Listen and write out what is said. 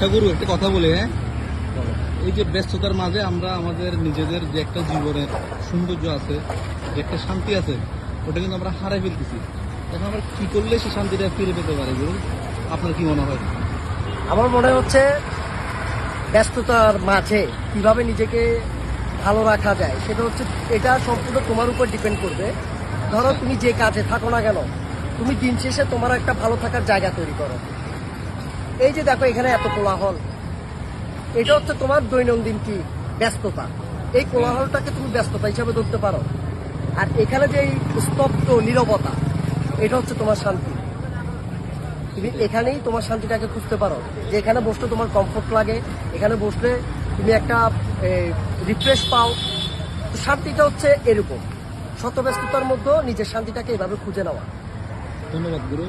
আচ্ছা গুরু, একটা কথা বলি, হ্যাঁ, এই যে ব্যস্ততার মাঝে আমরা আমাদের নিজেদের যে একটা জীবনের সৌন্দর্য আছে, যে একটা শান্তি আছে, ওটা কিন্তু আমরা হারাই ফেলতেছি। এখন আমরা কি করলে সেই শান্তিটা ফিরে পেতে পারি গুরু? আপনার কি মনে হয়? আমার মনে হচ্ছে ব্যস্ততার মাঝে কিভাবে নিজেকে ভালো রাখা যায় সেটা হচ্ছে, এটা সম্পূর্ণ তোমার উপর ডিপেন্ড করবে। ধরো তুমি যে কাজে থাকো না কেন, তুমি দিন শেষে তোমার একটা ভালো থাকার জায়গা তৈরি করো। এই যে দেখো এখানে এত কোলাহল, এটা হচ্ছে তোমার দৈনন্দিন কি ব্যস্ততা। এই কোলাহলটাকে তুমি ব্যস্ততা হিসাবে ধরতে পারো। আর এখানে যে এই স্তব্ধ নীরবতা, এটা হচ্ছে তোমার শান্তি। তুমি এখানেই তোমার শান্তিটাকে খুঁজতে পারো, যে এখানে বসলে তোমার কমফোর্ট লাগে, এখানে বসলে তুমি একটা রিফ্রেশ পাও। তো শান্তিটা হচ্ছে এরকম, শত ব্যস্ততার মধ্যে নিজের শান্তিটাকে এভাবে খুঁজে নেওয়া। ধন্যবাদ গুরু।